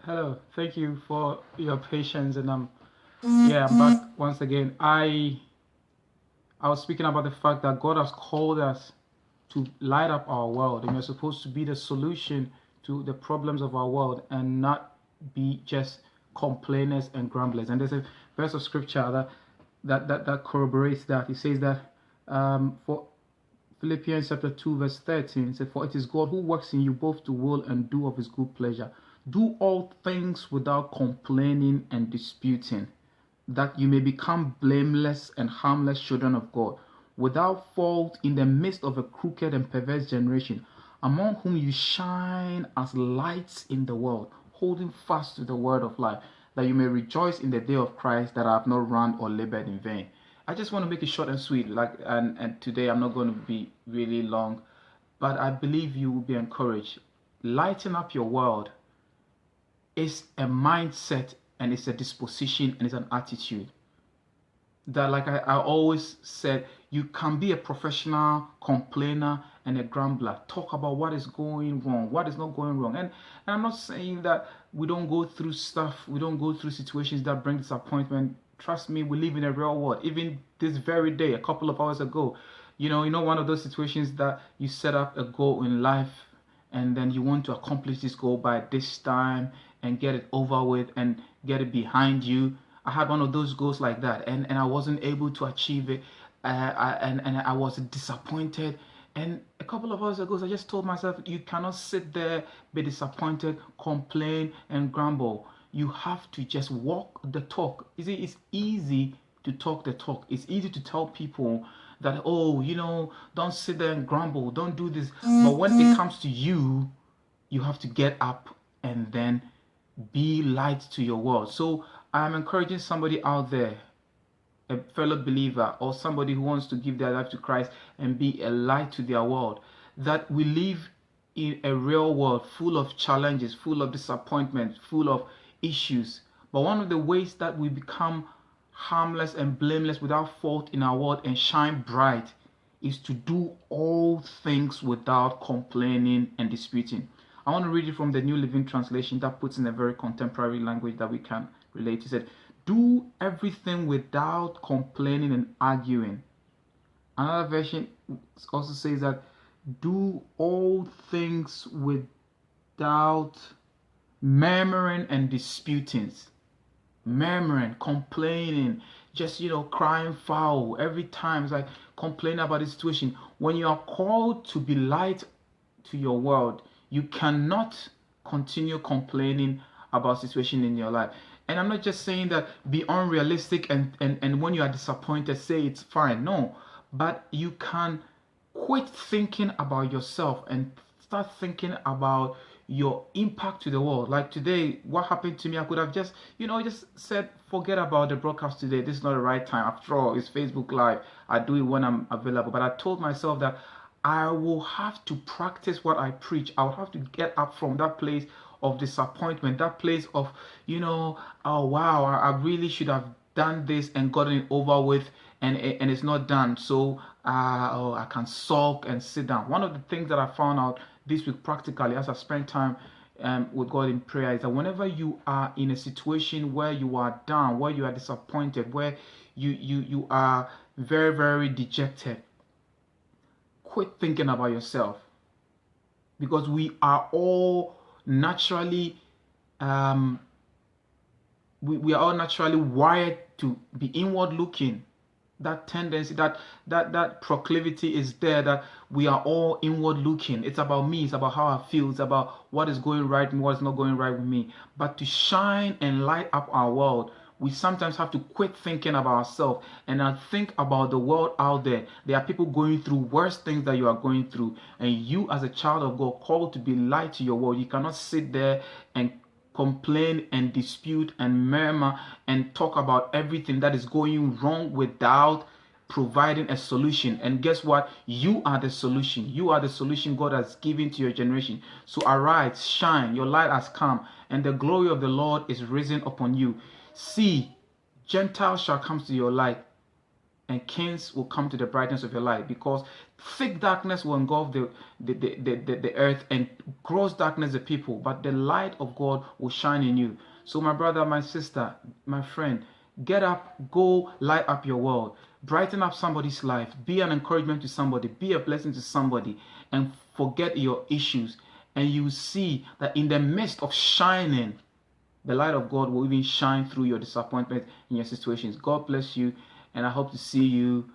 Hello, thank you for your patience, and I'm back once again. I was speaking about the fact that God has called us to light up our world, and we're supposed to be the solution to the problems of our world, and not be just complainers and grumblers. And there's a verse of scripture that corroborates that. It says that for Philippians chapter 2 verse 13 said, "For it is God who works in you both to will and do of his good pleasure. Do all things without complaining and disputing, that you may become blameless and harmless children of God, without fault in the midst of a crooked and perverse generation, among whom you shine as lights in the world, holding fast to the word of life, that you may rejoice in the day of Christ, that I have not run or labored in vain." I just want to make it short and sweet, and today I'm not going to be really long, but I believe you will be encouraged. Lighten up your world is a mindset, and it's a disposition, and it's an attitude that, like I always said, you can be a professional complainer and a grumbler. Talk about what is going wrong, what is not going wrong. And I'm not saying that we don't go through stuff, we don't go through situations that bring disappointment. Trust me, we live in a real world. Even this very day, a couple of hours ago, one of those situations that you set up a goal in life, and then you want to accomplish this goal by this time and get it over with and get it behind you. I had one of those goals like that, and I wasn't able to achieve it, and I was disappointed. And a couple of hours ago, I just told myself, you cannot sit there, be disappointed, complain, and grumble. You have to just walk the talk. You see, it's easy to talk the talk. It's easy to tell people that, oh, don't sit there and grumble, don't do this. But when it comes to you, you have to get up and then be light to your world. So I'm encouraging somebody out there, a fellow believer, or somebody who wants to give their life to Christ and be a light to their world, that we live in a real world full of challenges, full of disappointment, full of issues. But one of the ways that we become harmless and blameless without fault in our world and shine bright is to do all things without complaining and disputing. I want to read it from the New Living Translation that puts in a very contemporary language that we can relate. It said, "Do everything without complaining and arguing." Another version also says that, "Do all things without murmuring and disputing." Murmuring, complaining, just crying foul every time. It's like complaining about the situation. When you are called to be light to your world, you cannot continue complaining about situation in your life. And I'm not just saying that be unrealistic and when you are disappointed, say it's fine. No, but you can quit thinking about yourself and start thinking about your impact to the world. Like today, what happened to me, I could have just said, forget about the broadcast today. This is not the right time. After all, it's Facebook Live. I do it when I'm available. But I told myself that I will have to practice what I preach. I will have to get up from that place of disappointment, that place of, oh wow, I really should have done this and gotten it over with, and it's not done. So I can sulk and sit down. One of the things that I found out this week practically as I spent time with God in prayer is that whenever you are in a situation where you are down, where you are disappointed, where you are very, very dejected, quit thinking about yourself, because we are all naturally we are all naturally wired to be inward looking. That tendency, that proclivity is there, that we are all inward looking. It's about me, it's about how I feel, it's about what is going right and what is not going right with me. But to shine and light up our world, we sometimes have to quit thinking about ourselves and now think about the world out there. There are people going through worse things that you are going through, and you as a child of God called to be light to your world. You cannot sit there and complain and dispute and murmur and talk about everything that is going wrong without providing a solution. And guess what? You are the solution. You are the solution God has given to your generation. So arise, shine, your light has come, and the glory of the Lord is risen upon you. See, Gentiles shall come to your light, and kings will come to the brightness of your light, because thick darkness will engulf the earth, and gross darkness the people, but the light of God will shine in you. So my brother, my sister, my friend, get up, go light up your world, brighten up somebody's life, be an encouragement to somebody, be a blessing to somebody, and forget your issues. And you see that in the midst of shining, the light of God will even shine through your disappointment in your situations. God bless you, and I hope to see you